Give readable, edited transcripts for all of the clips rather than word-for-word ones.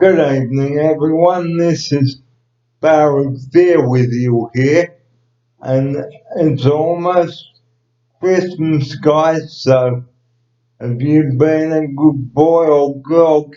Good evening, everyone. This is Barry Fear with you here, and it's almost Christmas, guys. So, have you been a good boy or girl,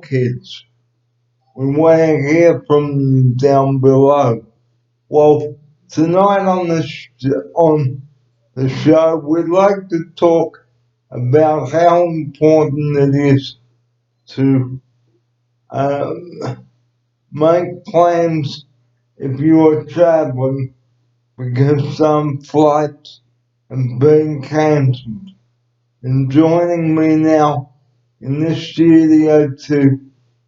kids? We want to hear from you down below. Well, tonight on the show, we'd like to talk about how important it is to um, make plans if you are traveling because some flights have been cancelled. And joining me now in the studio to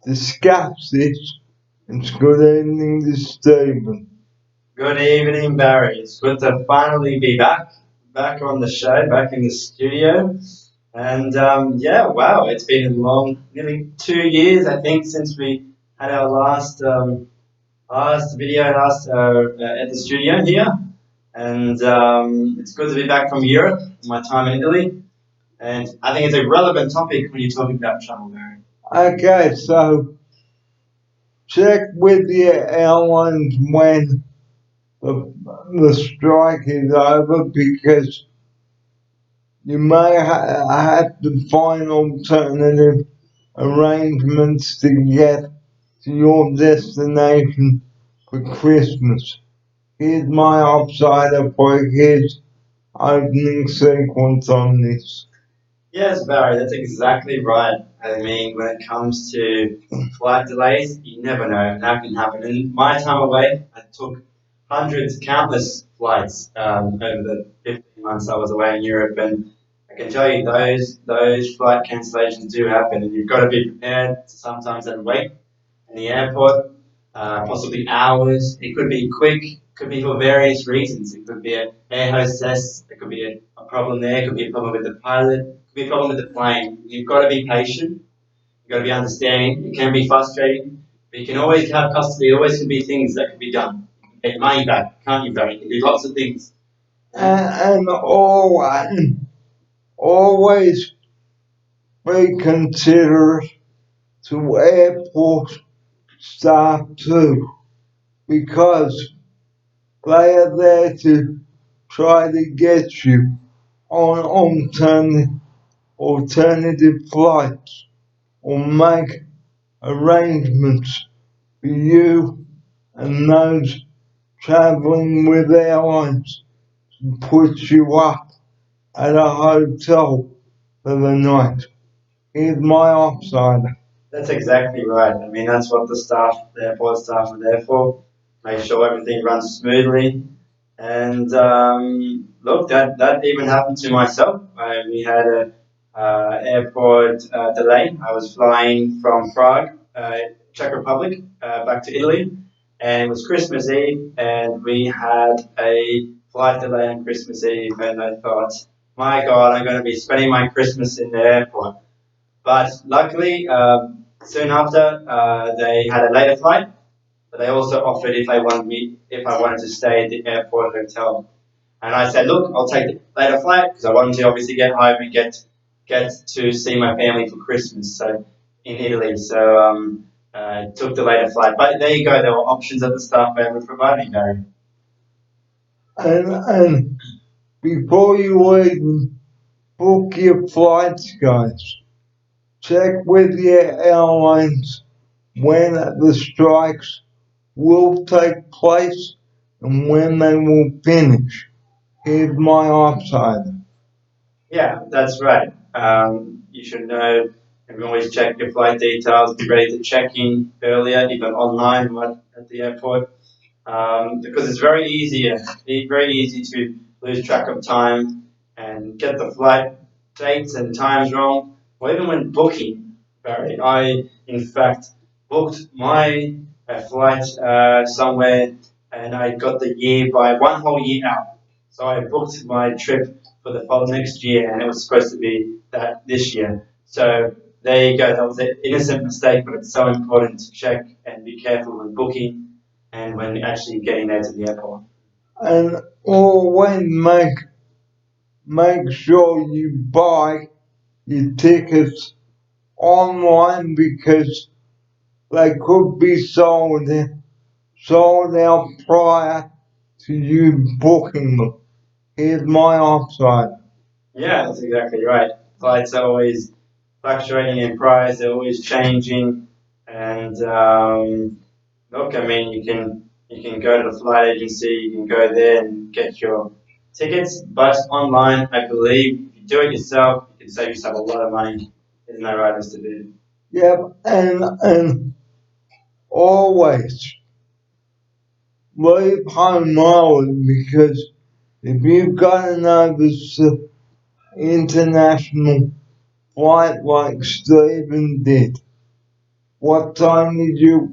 discuss this, it's good evening to Stephen. Good evening, Barry. It's good to finally be back on the show, back in the studio. And yeah, wow, it's been a long, nearly 2 years, I think, since we had our last video, at the studio here. And it's good to be back from Europe, my time in Italy. And I think it's a relevant topic when you're talking about travel, Barry. Okay, so check with your airlines when the strike is over because you may have to find alternative arrangements to get to your destination for Christmas. Here's my outsider for his opening sequence on this. Yes, Barry, that's exactly right. I mean, when it comes to flight delays, you never know. That can happen. In my time away, I took countless flights over the 15 months I was away in Europe, and I can tell you those flight cancellations do happen, and you've got to be prepared to sometimes then wait in the airport, possibly hours. It could be quick, could be for various reasons. It could be an air hostess, there could be a problem there, it could be a problem with the pilot, it could be a problem with the plane. You've got to be patient, you've got to be understanding. It can be frustrating, but you can always have custody. There always can be things that can be done. You can get money back, can't you, Barry? You can do lots of things. And always be considerate to airport staff too, because they are there to try to get you on alternative flights or make arrangements for you and those traveling with airlines to put you up at a hotel for the night. Here's my outsider. That's exactly right. I mean, that's what the airport staff are there for. Make sure everything runs smoothly. And look, that even happened to myself. We had a airport delay. I was flying from Prague, Czech Republic, back to Italy, and it was Christmas Eve, and we had a flight delay on Christmas Eve, and I thought, my God, I'm going to be spending my Christmas in the airport. But luckily, soon after, they had a later flight, but they also offered if I wanted to stay at the airport hotel. And I said, look, I'll take the later flight because I wanted to obviously get home and get to see my family for Christmas. So in Italy, so took the later flight. But there you go. There were options that the staff were providing, Barry. And before you even book your flights, guys, check with your airlines when the strikes will take place and when they will finish. Here's my outsider. Yeah, that's right. You should know and always check your flight details. Be ready to check in earlier, even online at the airport, because it's very easy to lose track of time and get the flight dates and times wrong. Or even when booking, Barry, I in fact booked my flight somewhere and I got the year by one whole year out. So I booked my trip for the next year, and it was supposed to be that this year. So there you go. That was an innocent mistake, but it's so important to check and be careful when booking and when actually getting there to the airport. And always make sure you buy your tickets online because they could be sold out prior to you booking them. Here's my offside. Yeah, that's exactly right. Flights are always fluctuating in price, they're always changing. And look, I mean, you can go to the flight agency, you can go there and get your tickets, but online, I believe, if you do it yourself, you can save yourself a lot of money. Isn't that right, Mr. Dude? Yep, and always leave home early because if you've got an overseas international flight like Stephen did, what time did you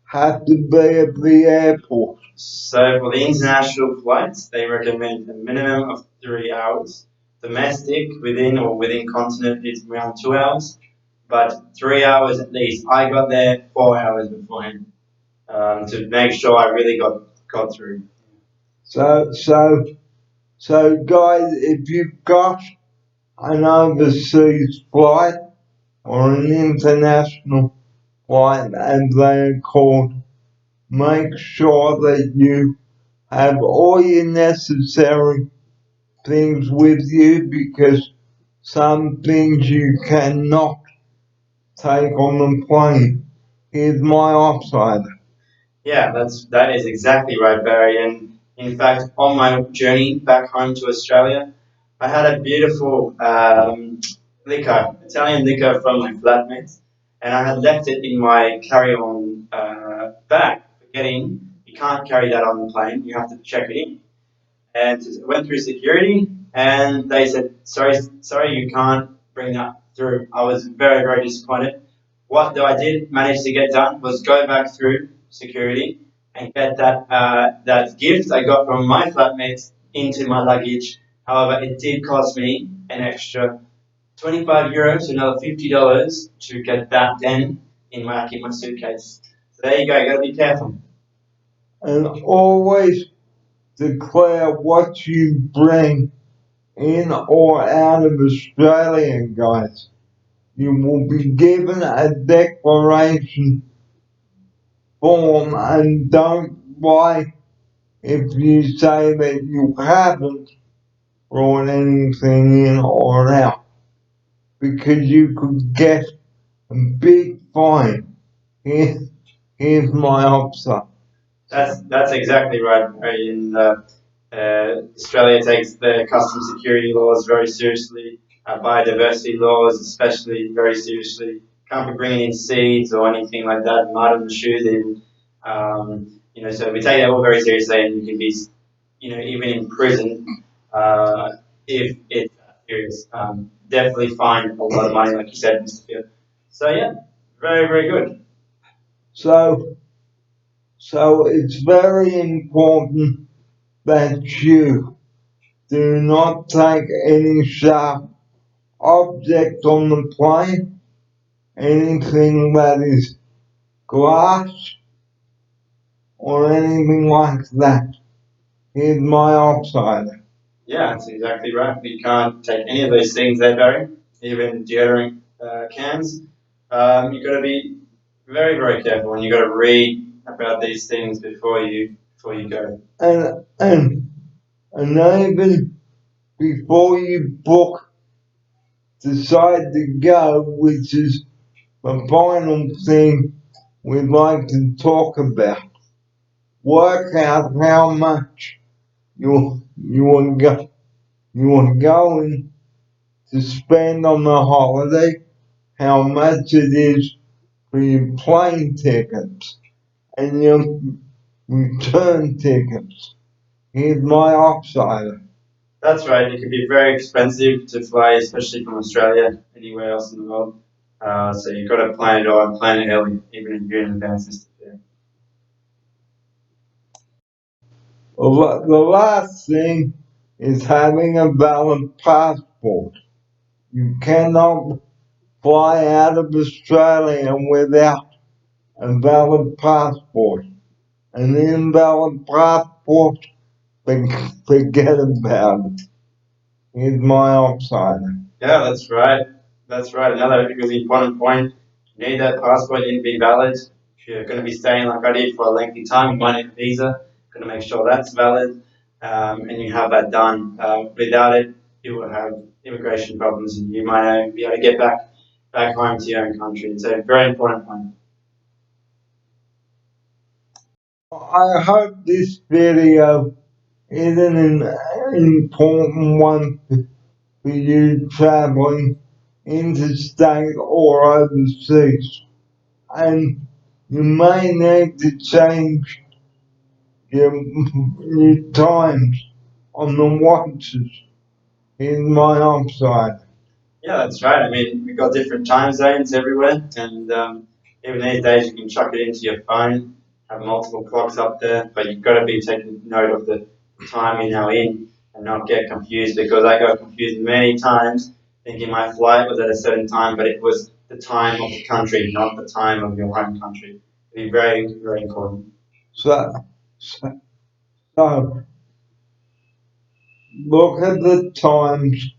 have to be at the airport? So for the international flights, they recommend a minimum of 3 hours. Domestic within continent is around 2 hours, but 3 hours at least. I got there 4 hours beforehand to make sure I really got through. So, so, so guys, if you've got an overseas flight or an international flight as they're called, make sure that you have all your necessary things with you because some things you cannot take on the plane. Here's my offside. Yeah, that is exactly right, Barry. And in fact, on my journey back home to Australia, I had a beautiful liquor, Italian liquor from my flatmates, and I had left it in my carry-on bag. Forgetting you can't carry that on the plane; you have to check it in. And I went through security, and they said, sorry, you can't bring that through." I was very, very disappointed. What though I did manage to get done was go back through security and get that gift I got from my flatmates into my luggage. However, it did cost me an extra €25 to another $50 to get that then in my suitcase. So there you go. You got to be careful. And always declare what you bring in or out of Australia, guys. You will be given a declaration form and don't lie if you say that you haven't brought anything in or out because you could get a big fine. Here, here's my answer. That's exactly right, Barry. And Australia takes the custom security laws very seriously, biodiversity laws especially very seriously. Can't be bringing in seeds or anything like that, mud on the shoes even. So we take that all very seriously, and you can be, even in prison if it's that serious. Definitely fine a lot of money, like you said, Mr. Field. So yeah, very, very good. So, so it's very important that you do not take any sharp object on the plane, anything that is glass or anything like that. Here's my offside. Yeah, that's exactly right. You can't take any of those things there, Barry, even deodorant cans. You've got to be very, very careful, and you've got to read about these things before you go. And even before you book, decide to go, which is the final thing we'd like to talk about. Work out how much you are going to spend on the holiday, how much it is for your plane tickets and your return tickets. Here's my offside. That's right. It can be very expensive to fly, especially from Australia anywhere else in the world. So you've got to plan it early, even if you're in advance. The last thing is having a valid passport. You cannot fly out of Australia without a valid passport. An invalid passport, forget about it. Here's my offside. Yeah, that's right. That's right. Another really important point. You need that passport to be valid. If you're going to be staying like I did for a lengthy time, you might need a visa. Going to make sure that's valid, and you have that done. Without it, you will have immigration problems, and you might not be able to get back home to your own country. It's a very important point. I hope this video is an important one for you traveling interstate or overseas. And you may need to change your times on the watches in my outside. Yeah, that's right. I mean, we've got different time zones everywhere, and even these days you can chuck it into your phone, have multiple clocks up there, but you've got to be taking note of the time you're now in and not get confused because I got confused many times thinking my flight was at a certain time, but it was the time of the country, not the time of your home country. It'd be very, very important. So, so, so look at the times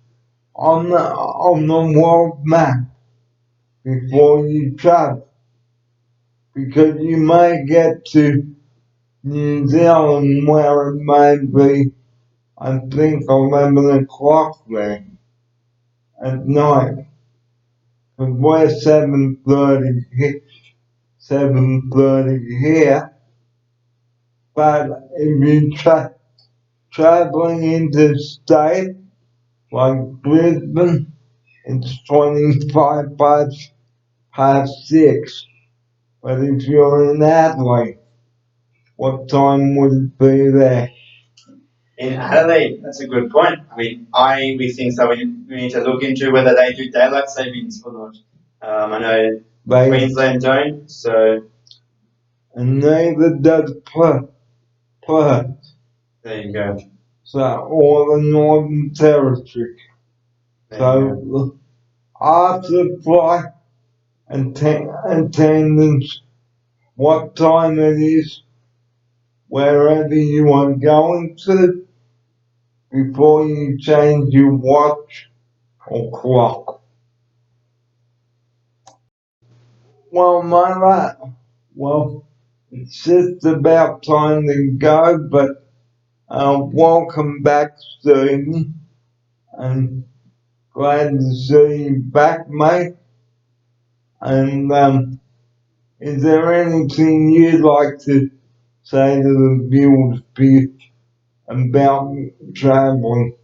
on the world map before you travel because you may get to New Zealand where it may be, I think, 11 o'clock there at night. Because we're 7:30 here. But if you traveling interstate like Brisbane, it's 25 past 6. But if you're in Adelaide, what time would it be there? In Adelaide, that's a good point. I mean, I we think that we need to look into whether they do daylight savings or not. I know They, Queensland don't, so and neither does Perth. there you go. So, or the Northern Territory. There you go. So, after flight attendance, what time it is, wherever you are going to, before you change your watch or clock. Well, mother, well, it's just about time to go, but welcome back, Stephen, and glad to see you back, mate. And is there anything you'd like to say to the viewers about traveling?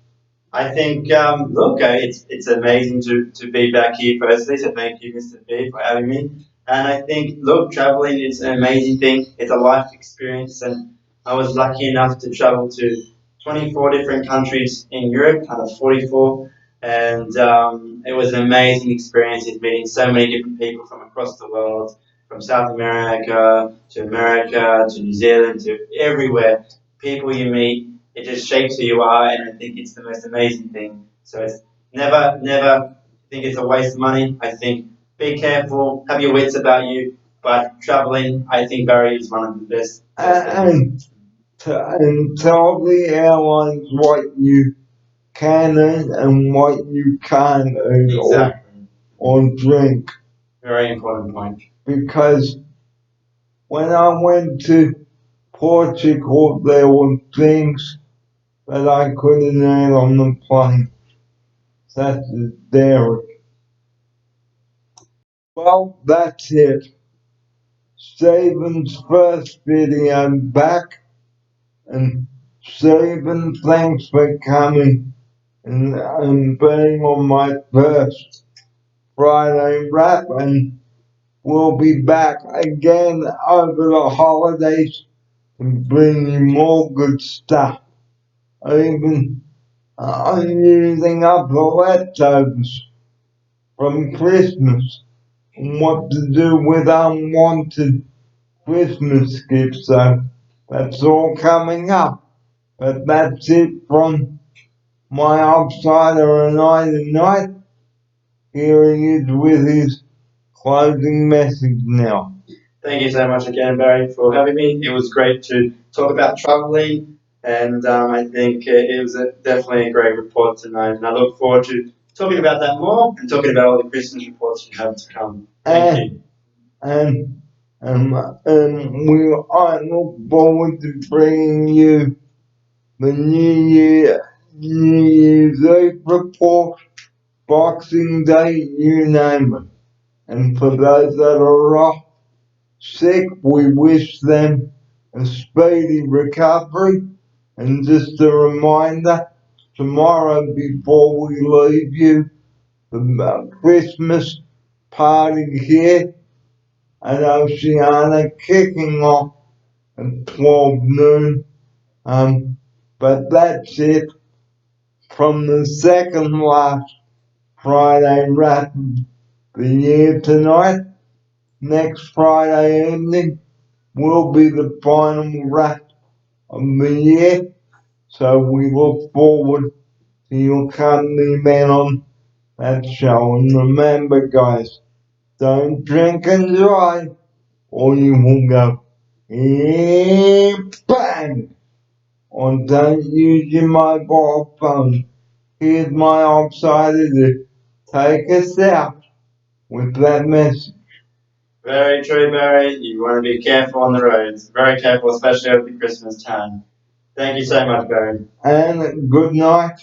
I think, look, it's amazing to be back here firstly, so thank you, Mr. B, for having me. And I think, look, traveling is an amazing thing. It's a life experience, and I was lucky enough to travel to 24 different countries in Europe, out of 44, and it was an amazing experience. It's meeting so many different people from across the world, from South America to New Zealand to everywhere. People you meet, it just shapes who you are, and I think it's the most amazing thing. So it's never think it's a waste of money. I think be careful, have your wits about you, but traveling, I think Barry is one of the best things. And tell the airlines what you can eat and what you can't eat Exactly. or drink. Very important point. Because when I went to Portugal, there were things that I couldn't eat on the plane, such as dairy. Well, that's it. Stephen's first video back, and Stephen, thanks for coming and being on my first Friday wrap, and we'll be back again over the holidays and bring you more good stuff. Even I'm using up the leftovers from Christmas and what to do with unwanted Christmas gifts. So that's all coming up. But that's it from my outsider and I tonight. Here he is with his closing message now. Thank you so much again, Barry, for having me. It was great to talk about traveling, and I think it was definitely a great report tonight. And I look forward to talking about that more and talking about all the Christmas reports you have to come. Thank you. And I look forward to bringing you the New Year's Eve report, Boxing Day, you name it. And for those that are off sick, we wish them a speedy recovery. And just a reminder, tomorrow before we leave you, the Christmas party here at Oceana kicking off at 12 noon. But that's it from the second last Friday wrap the year tonight. Next Friday evening will be the final wrap of the year. So we look forward to your company man on that show. And remember guys, don't drink and drive or you will go bang. Or don't use your mobile phone. Here's my outsider to take us out with that message. Very true, Barry. You want to be careful on the roads. Very careful, especially over the Christmas time. Thank you so much, Barry. And good night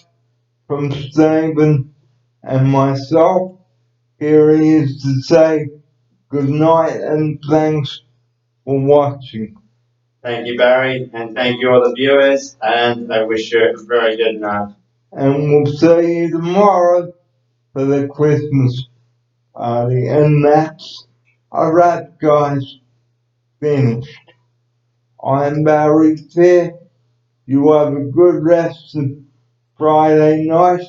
from Stephen and myself. Here he is to say good night and thanks for watching. Thank you, Barry, and thank you all the viewers, and I wish you a very good night. And we'll see you tomorrow for the Christmas party. And that's a wrap, guys. Finished. I'm Barry Fair. You have a good rest of Friday night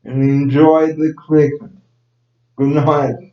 and enjoy the cricket. Good night.